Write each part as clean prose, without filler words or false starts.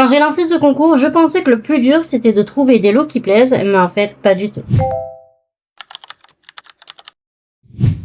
Quand j'ai lancé ce concours, je pensais que le plus dur c'était de trouver des lots qui plaisent, mais en fait pas du tout.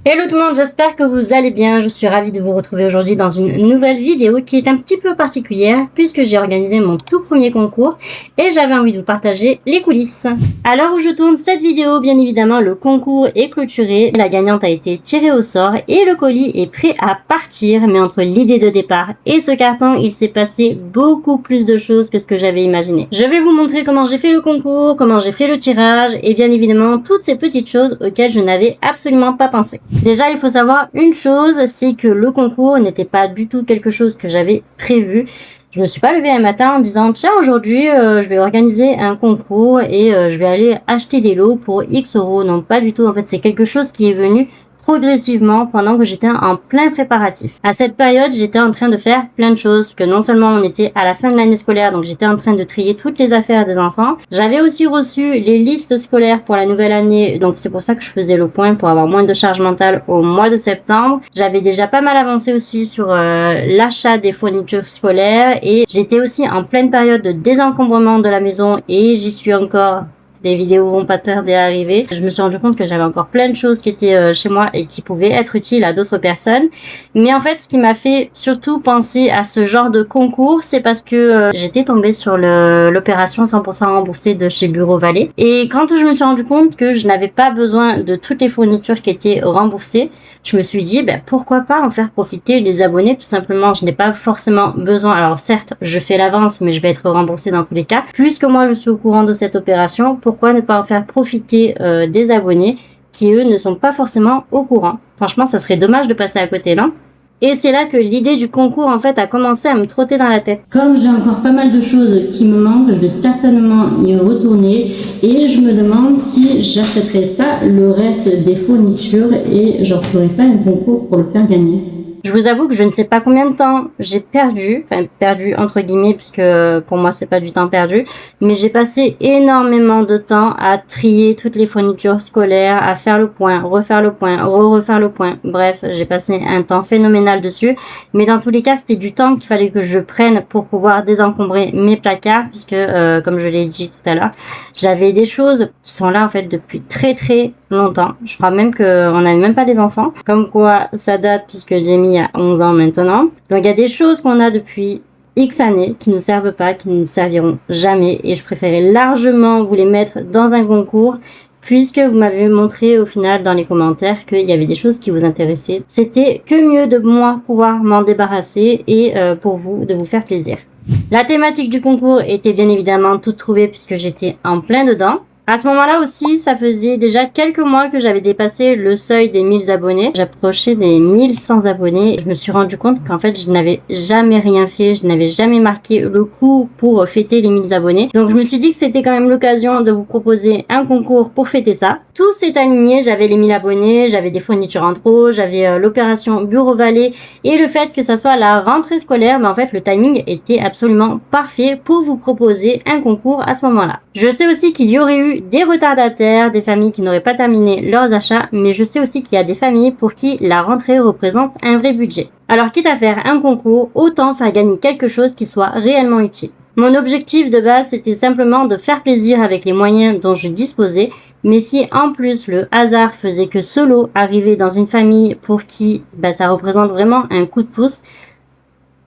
Hello tout le monde, j'espère que vous allez bien. Je suis ravie de vous retrouver aujourd'hui dans une nouvelle vidéo qui est un petit peu particulière puisque j'ai organisé mon tout premier concours et j'avais envie de vous partager les coulisses. À l'heure où je tourne cette vidéo, bien évidemment, le concours est clôturé, la gagnante a été tirée au sort et le colis est prêt à partir. Mais entre l'idée de départ et ce carton, il s'est passé beaucoup plus de choses que ce que j'avais imaginé. Je vais vous montrer comment j'ai fait le concours, comment j'ai fait le tirage et bien évidemment toutes ces petites choses auxquelles je n'avais absolument pas pensé. Déjà, il faut savoir une chose, c'est que le concours n'était pas du tout quelque chose que j'avais prévu. Je me suis pas levée un matin en disant tiens aujourd'hui je vais organiser un concours et je vais aller acheter des lots pour X euros. Non, pas du tout. En fait, c'est quelque chose qui est venu progressivement pendant que j'étais en plein préparatif. À cette période, j'étais en train de faire plein de choses, que non seulement on était à la fin de l'année scolaire, donc j'étais en train de trier toutes les affaires des enfants. J'avais aussi reçu les listes scolaires pour la nouvelle année, donc c'est pour ça que je faisais le point pour avoir moins de charge mentale au mois de septembre. J'avais déjà pas mal avancé aussi sur l'achat des fournitures scolaires et j'étais aussi en pleine période de désencombrement de la maison et j'y suis encore. Des vidéos vont pas tarder à arriver. Je me suis rendu compte que j'avais encore plein de choses qui étaient chez moi et qui pouvaient être utiles à d'autres personnes. Mais en fait, ce qui m'a fait surtout penser à ce genre de concours, c'est parce que j'étais tombée sur l'opération 100% remboursée de chez Bureau Vallée. Et quand je me suis rendu compte que je n'avais pas besoin de toutes les fournitures qui étaient remboursées, je me suis dit, pourquoi pas en faire profiter les abonnés, tout simplement. Je n'ai pas forcément besoin. Alors certes, je fais l'avance, mais je vais être remboursée dans tous les cas. Puisque moi, je suis au courant de cette opération, pourquoi ne pas en faire profiter des abonnés qui, eux, ne sont pas forcément au courant. Franchement, ça serait dommage de passer à côté, non? Et c'est là que l'idée du concours, en fait, a commencé à me trotter dans la tête. Comme j'ai encore pas mal de choses qui me manquent, je vais certainement y retourner et je me demande si j'achèterai pas le reste des fournitures et j'en ferai pas un concours pour le faire gagner. Je vous avoue que je ne sais pas combien de temps j'ai perdu entre guillemets, puisque pour moi c'est pas du temps perdu, mais j'ai passé énormément de temps à trier toutes les fournitures scolaires, à faire le point, refaire le point, refaire le point. Bref, j'ai passé un temps phénoménal dessus, mais dans tous les cas c'était du temps qu'il fallait que je prenne pour pouvoir désencombrer mes placards, puisque comme je l'ai dit tout à l'heure, j'avais des choses qui sont là en fait depuis très très longtemps. Je crois même qu'on n'avait même pas les enfants. Comme quoi, ça date puisque j'ai mis il y a 11 ans maintenant. Donc il y a des choses qu'on a depuis X années qui ne servent pas, qui ne serviront jamais. Et je préférais largement vous les mettre dans un concours puisque vous m'avez montré au final dans les commentaires qu'il y avait des choses qui vous intéressaient. C'était que mieux de moi pouvoir m'en débarrasser et pour vous, de vous faire plaisir. La thématique du concours était bien évidemment toute trouvée puisque j'étais en plein dedans. À ce moment-là aussi, ça faisait déjà quelques mois que j'avais dépassé le seuil des 1000 abonnés. J'approchais des 1100 abonnés. Je me suis rendu compte qu'en fait, je n'avais jamais rien fait. Je n'avais jamais marqué le coup pour fêter les 1000 abonnés. Donc, je me suis dit que c'était quand même l'occasion de vous proposer un concours pour fêter ça. Tout s'est aligné. J'avais les 1000 abonnés, j'avais des fournitures en trop, j'avais l'opération Bureau Vallée et le fait que ça soit la rentrée scolaire. Mais en fait, le timing était absolument parfait pour vous proposer un concours à ce moment-là. Je sais aussi qu'il y aurait eu des retardataires, des familles qui n'auraient pas terminé leurs achats, mais je sais aussi qu'il y a des familles pour qui la rentrée représente un vrai budget. Alors quitte à faire un concours, autant faire gagner quelque chose qui soit réellement utile. Mon objectif de base, c'était simplement de faire plaisir avec les moyens dont je disposais, mais si en plus le hasard faisait que ce lot arrivait dans une famille pour qui ça représente vraiment un coup de pouce,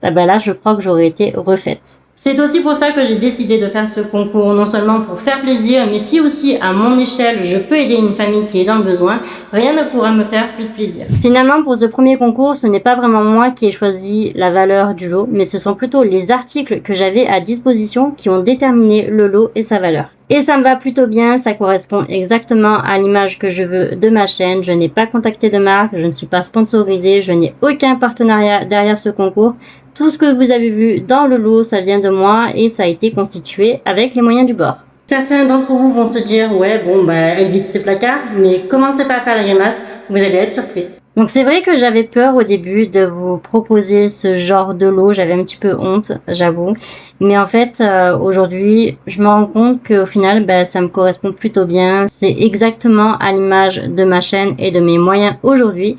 là je crois que j'aurais été refaite. C'est aussi pour ça que j'ai décidé de faire ce concours, non seulement pour faire plaisir, mais si aussi à mon échelle, je peux aider une famille qui est dans le besoin, rien ne pourra me faire plus plaisir. Finalement, pour ce premier concours, ce n'est pas vraiment moi qui ai choisi la valeur du lot, mais ce sont plutôt les articles que j'avais à disposition qui ont déterminé le lot et sa valeur. Et ça me va plutôt bien, ça correspond exactement à l'image que je veux de ma chaîne. Je n'ai pas contacté de marque, je ne suis pas sponsorisée, je n'ai aucun partenariat derrière ce concours. Tout ce que vous avez vu dans le lot, ça vient de moi et ça a été constitué avec les moyens du bord. Certains d'entre vous vont se dire, elle vide ses placards, mais commencez pas à faire la grimace, vous allez être surpris. Donc c'est vrai que j'avais peur au début de vous proposer ce genre de lot, j'avais un petit peu honte, j'avoue. Mais en fait, aujourd'hui, je me rends compte qu'au final, ça me correspond plutôt bien. C'est exactement à l'image de ma chaîne et de mes moyens aujourd'hui.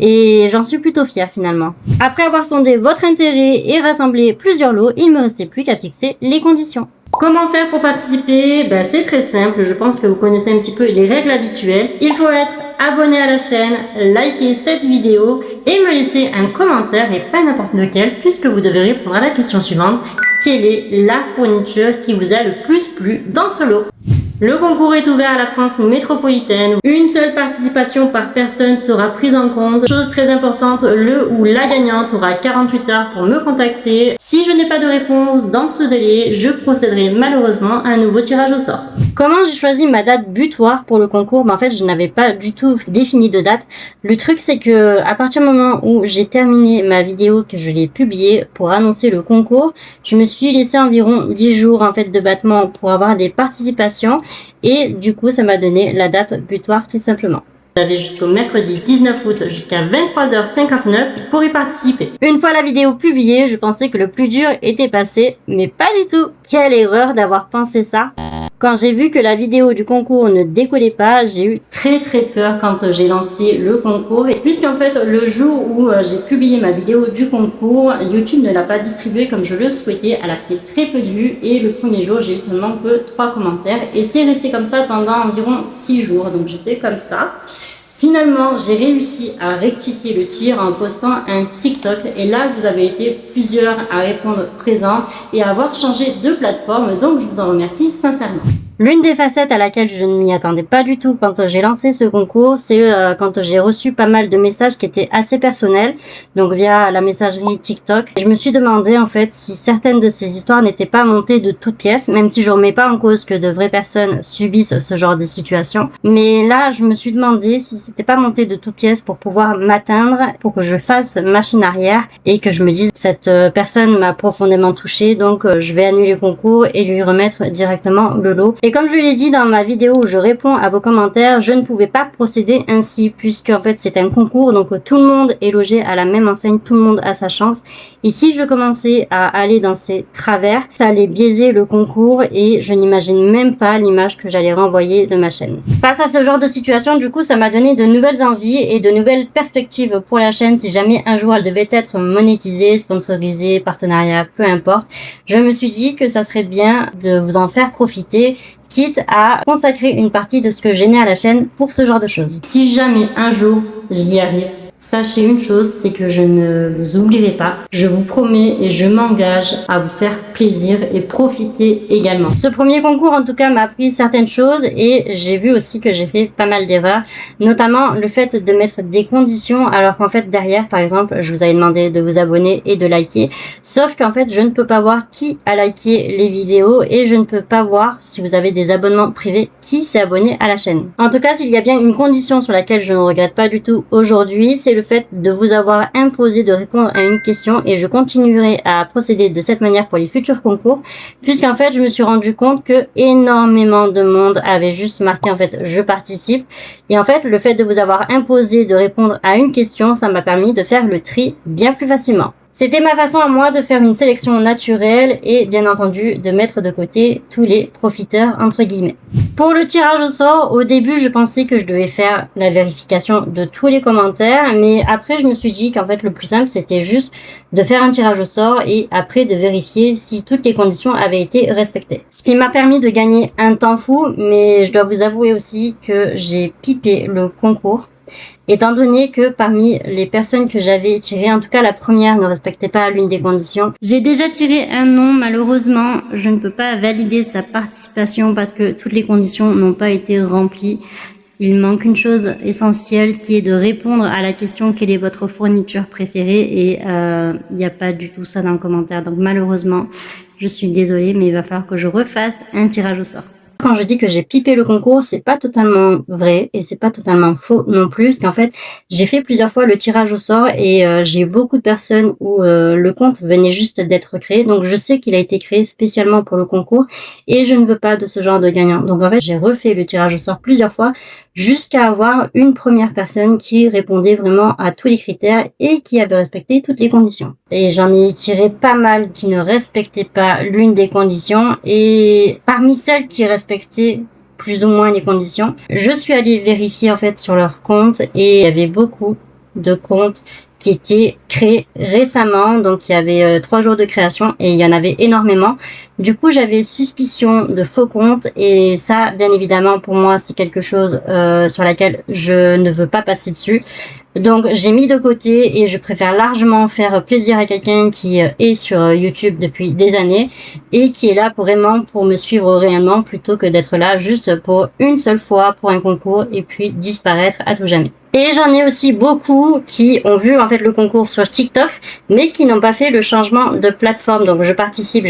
et j'en suis plutôt fière finalement. Après avoir sondé votre intérêt et rassemblé plusieurs lots, il me restait plus qu'à fixer les conditions. Comment faire pour participer? C'est très simple, je pense que vous connaissez un petit peu les règles habituelles. Il faut être abonné à la chaîne, liker cette vidéo et me laisser un commentaire, et pas n'importe lequel, puisque vous devez répondre à la question suivante. Quelle est la fourniture qui vous a le plus plu dans ce lot? Le concours est ouvert à la France métropolitaine. Une seule participation par personne sera prise en compte. Chose très importante, le ou la gagnante aura 48 heures pour me contacter. Si je n'ai pas de réponse dans ce délai, je procéderai malheureusement à un nouveau tirage au sort. Comment j'ai choisi ma date butoir pour le concours? En fait, je n'avais pas du tout défini de date. Le truc, c'est que à partir du moment où j'ai terminé ma vidéo, que je l'ai publiée pour annoncer le concours, je me suis laissé environ 10 jours en fait de battement pour avoir des participations. Et du coup, ça m'a donné la date butoir tout simplement. Vous avez jusqu'au mercredi 19 août jusqu'à 23h59 pour y participer. Une fois la vidéo publiée, je pensais que le plus dur était passé, mais pas du tout. Quelle erreur d'avoir pensé ça. Quand j'ai vu que la vidéo du concours ne décollait pas, j'ai eu très peur quand j'ai lancé le concours. Et puisqu'en fait, le jour où j'ai publié ma vidéo du concours, YouTube ne l'a pas distribuée comme je le souhaitais. Elle a fait très peu de vues et le premier jour, j'ai eu seulement que 3 commentaires. Et c'est resté comme ça pendant environ 6 jours. Donc j'étais comme ça. Finalement, j'ai réussi à rectifier le tir en postant un TikTok et là, vous avez été plusieurs à répondre présent et à avoir changé de plateforme, donc je vous en remercie sincèrement. L'une des facettes à laquelle je ne m'y attendais pas du tout quand j'ai lancé ce concours, c'est quand j'ai reçu pas mal de messages qui étaient assez personnels, donc via la messagerie TikTok. Je me suis demandé en fait si certaines de ces histoires n'étaient pas montées de toutes pièces, même si je remets pas en cause que de vraies personnes subissent ce genre de situation. Mais là, je me suis demandé si c'était pas monté de toutes pièces pour pouvoir m'atteindre, pour que je fasse machine arrière et que je me dise cette personne m'a profondément touchée, donc je vais annuler le concours et lui remettre directement le lot. Et comme je l'ai dit dans ma vidéo où je réponds à vos commentaires, je ne pouvais pas procéder ainsi puisque en fait c'est un concours, donc tout le monde est logé à la même enseigne, tout le monde a sa chance. Et si je commençais à aller dans ces travers, ça allait biaiser le concours et je n'imagine même pas l'image que j'allais renvoyer de ma chaîne. Face à ce genre de situation, du coup, ça m'a donné de nouvelles envies et de nouvelles perspectives pour la chaîne si jamais un jour elle devait être monétisée, sponsorisée, partenariat, peu importe. Je me suis dit que ça serait bien de vous en faire profiter, quitte à consacrer une partie de ce que j'ai né à la chaîne pour ce genre de choses. Si jamais un jour j'y arrive, sachez une chose, c'est que je ne vous oublierai pas. Je vous promets et je m'engage à vous faire plaisir et profiter également. Ce premier concours, en tout cas, m'a appris certaines choses et j'ai vu aussi que j'ai fait pas mal d'erreurs, notamment le fait de mettre des conditions alors qu'en fait derrière, par exemple, je vous avais demandé de vous abonner et de liker, sauf qu'en fait, je ne peux pas voir qui a liké les vidéos et je ne peux pas voir si vous avez des abonnements privés qui s'est abonné à la chaîne. En tout cas, s'il y a bien une condition sur laquelle je ne regrette pas du tout aujourd'hui, c'est le fait de vous avoir imposé de répondre à une question et je continuerai à procéder de cette manière pour les futurs concours puisqu'en fait je me suis rendu compte que énormément de monde avait juste marqué en fait je participe et en fait le fait de vous avoir imposé de répondre à une question, ça m'a permis de faire le tri bien plus facilement. C'était ma façon à moi de faire une sélection naturelle et bien entendu de mettre de côté tous les profiteurs entre guillemets. Pour le tirage au sort, au début je pensais que je devais faire la vérification de tous les commentaires, mais après je me suis dit qu'en fait le plus simple c'était juste de faire un tirage au sort et après de vérifier si toutes les conditions avaient été respectées. Ce qui m'a permis de gagner un temps fou, mais je dois vous avouer aussi que j'ai pipé le concours. Étant donné que parmi les personnes que j'avais tirées, en tout cas la première ne respectait pas l'une des conditions. J'ai déjà tiré un nom, malheureusement, je ne peux pas valider sa participation parce que toutes les conditions n'ont pas été remplies. Il manque une chose essentielle qui est de répondre à la question quelle est votre fourniture préférée et il n'y a pas du tout ça dans le commentaire. Donc malheureusement, je suis désolée, mais il va falloir que je refasse un tirage au sort. Quand je dis que j'ai pipé le concours, c'est pas totalement vrai et c'est pas totalement faux non plus, parce qu'en fait, j'ai fait plusieurs fois le tirage au sort et j'ai eu beaucoup de personnes où le compte venait juste d'être créé, donc je sais qu'il a été créé spécialement pour le concours et je ne veux pas de ce genre de gagnant. Donc en fait, j'ai refait le tirage au sort plusieurs fois jusqu'à avoir une première personne qui répondait vraiment à tous les critères et qui avait respecté toutes les conditions. Et j'en ai tiré pas mal qui ne respectaient pas l'une des conditions et parmi celles qui respectaient plus ou moins les conditions, je suis allée vérifier en fait sur leur compte et il y avait beaucoup de comptes qui étaient créés récemment. Donc il y avait 3 jours de création et il y en avait énormément. Du coup, j'avais suspicion de faux comptes et ça, bien évidemment, pour moi, c'est quelque chose sur laquelle je ne veux pas passer dessus. Donc j'ai mis de côté et je préfère largement faire plaisir à quelqu'un qui est sur YouTube depuis des années et qui est là pour me suivre réellement plutôt que d'être là juste pour une seule fois pour un concours et puis disparaître à tout jamais. Et j'en ai aussi beaucoup qui ont vu en fait le concours sur TikTok mais qui n'ont pas fait le changement de plateforme. Donc je participe,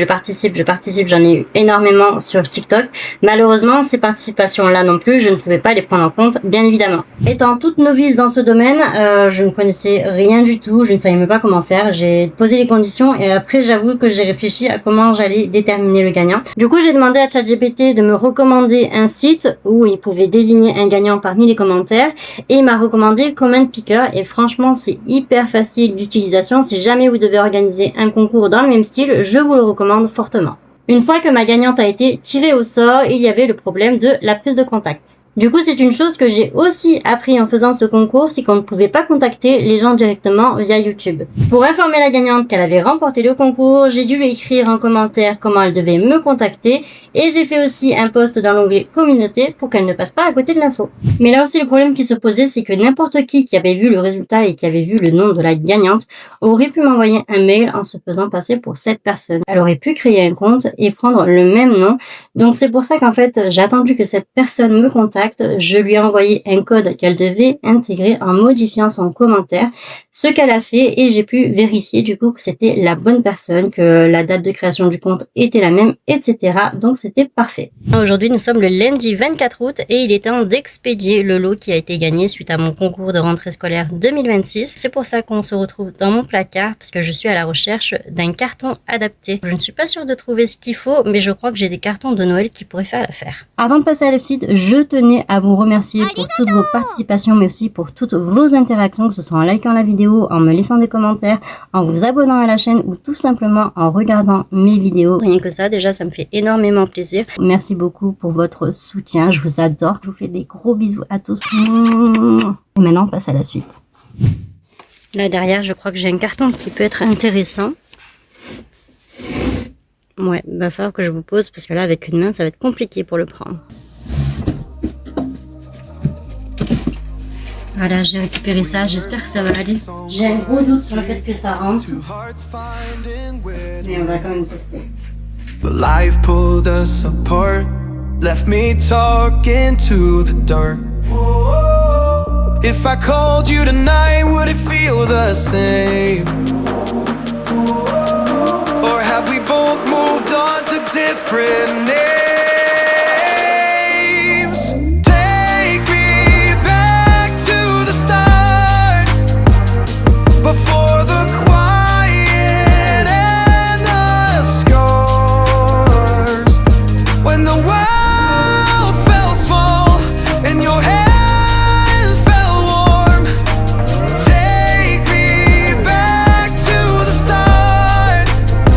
j'en ai eu énormément sur TikTok. Malheureusement, ces participations-là non plus, je ne pouvais pas les prendre en compte, bien évidemment. Étant toute novice dans ce domaine, je ne connaissais rien du tout, je ne savais même pas comment faire. J'ai posé les conditions et après j'avoue que j'ai réfléchi à comment j'allais déterminer le gagnant. Du coup, j'ai demandé à ChatGPT de me recommander un site où il pouvait désigner un gagnant parmi les commentaires et il m'a recommandé Comment Picker et franchement, c'est hyper facile d'utilisation. Si jamais vous devez organiser un concours dans le même style, je vous le recommande fortement. Une fois que ma gagnante a été tirée au sort, il y avait le problème de la prise de contact. Du coup, c'est une chose que j'ai aussi appris en faisant ce concours, c'est qu'on ne pouvait pas contacter les gens directement via YouTube. Pour informer la gagnante qu'elle avait remporté le concours, j'ai dû lui écrire en commentaire comment elle devait me contacter et j'ai fait aussi un post dans l'onglet communauté pour qu'elle ne passe pas à côté de l'info. Mais là aussi, le problème qui se posait, c'est que n'importe qui avait vu le résultat et qui avait vu le nom de la gagnante aurait pu m'envoyer un mail en se faisant passer pour cette personne. Elle aurait pu créer un compte et prendre le même nom. Donc c'est pour ça qu'en fait, j'ai attendu que cette personne me contacte. Je lui ai envoyé un code qu'elle devait intégrer en modifiant son commentaire, ce qu'elle a fait et j'ai pu vérifier du coup que c'était la bonne personne, que la date de création du compte était la même, etc. Donc c'était parfait. Aujourd'hui nous sommes le lundi 24 août et il est temps d'expédier le lot qui a été gagné suite à mon concours de rentrée scolaire 2026. C'est pour ça qu'on se retrouve dans mon placard parce que je suis à la recherche d'un carton adapté. Je ne suis pas sûre de trouver ce qu'il faut, mais je crois que j'ai des cartons de Noël qui pourraient faire l'affaire. Avant de passer à la suite, je tenais à vous remercier pour toutes vos participations mais aussi pour toutes vos interactions, que ce soit en likant la vidéo, en me laissant des commentaires, en vous abonnant à la chaîne ou tout simplement en regardant mes vidéos. Rien que ça, déjà ça me fait énormément plaisir. Merci beaucoup pour votre soutien, je vous adore. Je vous fais des gros bisous à tous. Et maintenant on passe à la suite. Là derrière je crois que j'ai un carton qui peut être intéressant. Ouais, va falloir que je vous pose parce que là avec une main ça va être compliqué pour le prendre. Voilà, j'ai récupéré ça, j'espère que ça va aller. J'ai un gros doute sur le fait que ça rentre, mais on va quand même tester. Life pulled us apart, left me talking to the dark. If I called you tonight, would it feel the same? Or have we both moved on to different names? Before the quiet and the scars, when the world felt small and your hands felt warm, take me back to the start,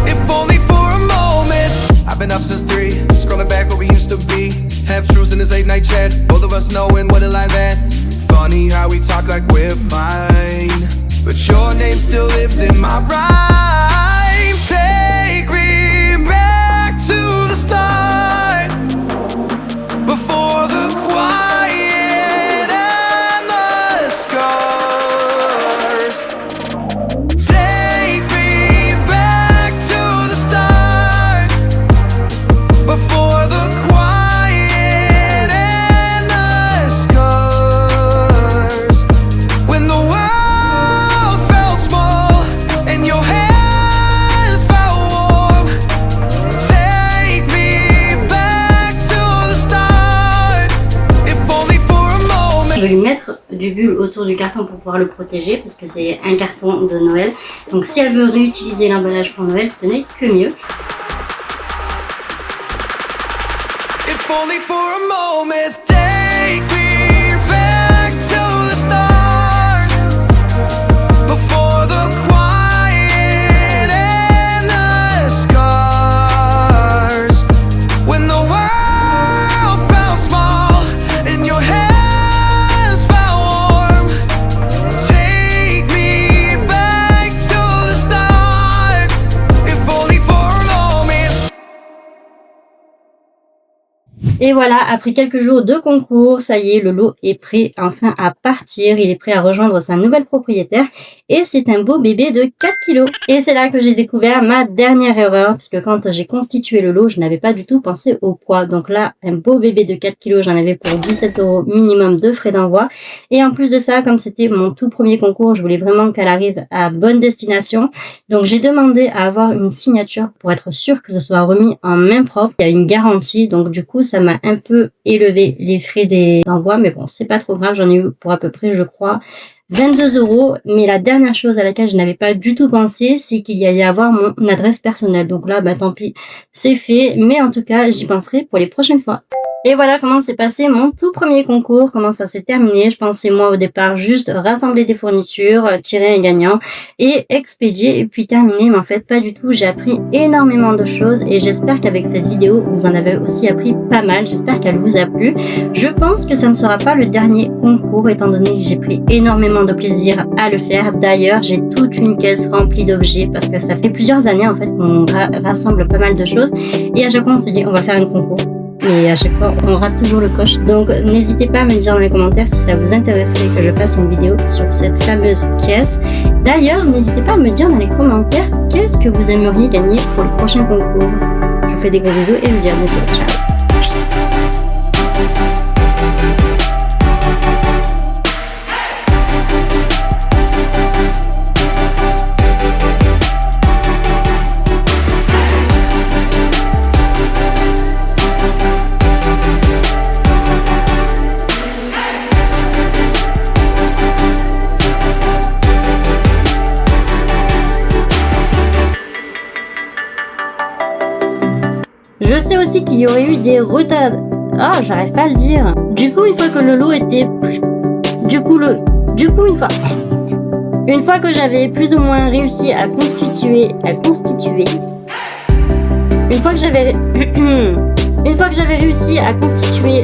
if only for a moment. I've been up since 3, scrolling back what we used to be, half truths in this late night chat, both of us knowing what a lie that. Funny how we talk like we're fine, but your name still lives in my rhyme. Take me back to the start, before the quiet and the scars. Take me back to the start, before the quiet and the scars. When the world je vais lui mettre du bulle autour du carton pour pouvoir le protéger parce que c'est un carton de Noël. Donc si elle veut réutiliser l'emballage pour Noël, ce n'est que mieux. If only for a moment, take me back to the start, before the quiet and the scars, when the world felt small and your hands felt warm. Take Et voilà, après quelques jours de concours, ça y est, le lot est prêt enfin à partir. Il est prêt à rejoindre sa nouvelle propriétaire. Et c'est un beau bébé de 4 kilos. Et c'est là que j'ai découvert ma dernière erreur, puisque quand j'ai constitué le lot, je n'avais pas du tout pensé au poids. Donc là, un beau bébé de 4 kilos, j'en avais pour 17 € minimum de frais d'envoi. Et en plus de ça, comme c'était mon tout premier concours, je voulais vraiment qu'elle arrive à bonne destination. Donc j'ai demandé à avoir une signature pour être sûr que ce soit remis en main propre. Il y a une garantie, donc du coup ça m'a un peu élevé les frais d'envoi, mais bon, c'est pas trop grave, j'en ai eu pour à peu près, je crois, 22 €. Mais la dernière chose à laquelle je n'avais pas du tout pensé, c'est qu'il y allait avoir mon adresse personnelle. Donc là, tant pis, c'est fait, mais en tout cas, j'y penserai pour les prochaines fois. Et voilà comment s'est passé mon tout premier concours, comment ça s'est terminé. Je pensais moi au départ juste rassembler des fournitures, tirer un gagnant et expédier et puis terminer. Mais en fait pas du tout, j'ai appris énormément de choses et j'espère qu'avec cette vidéo vous en avez aussi appris pas mal. J'espère qu'elle vous a plu. Je pense que ça ne sera pas le dernier concours étant donné que j'ai pris énormément de plaisir à le faire. D'ailleurs j'ai toute une caisse remplie d'objets parce que ça fait plusieurs années en fait qu'on rassemble pas mal de choses et à chaque fois on se dit on va faire un concours. Mais à chaque fois, on rate toujours le coche. Donc, n'hésitez pas à me dire dans les commentaires si ça vous intéresserait que je fasse une vidéo sur cette fameuse caisse. D'ailleurs, n'hésitez pas à me dire dans les commentaires qu'est-ce que vous aimeriez gagner pour le prochain concours. Je vous fais des gros bisous et je vous dis à bientôt. Ciao. Je sais aussi qu'il y aurait eu des retards. Ah, j'arrive pas à le dire. Du coup, une fois que le lot était pris... Une fois que j'avais plus ou moins réussi à constituer... Une fois que j'avais réussi à constituer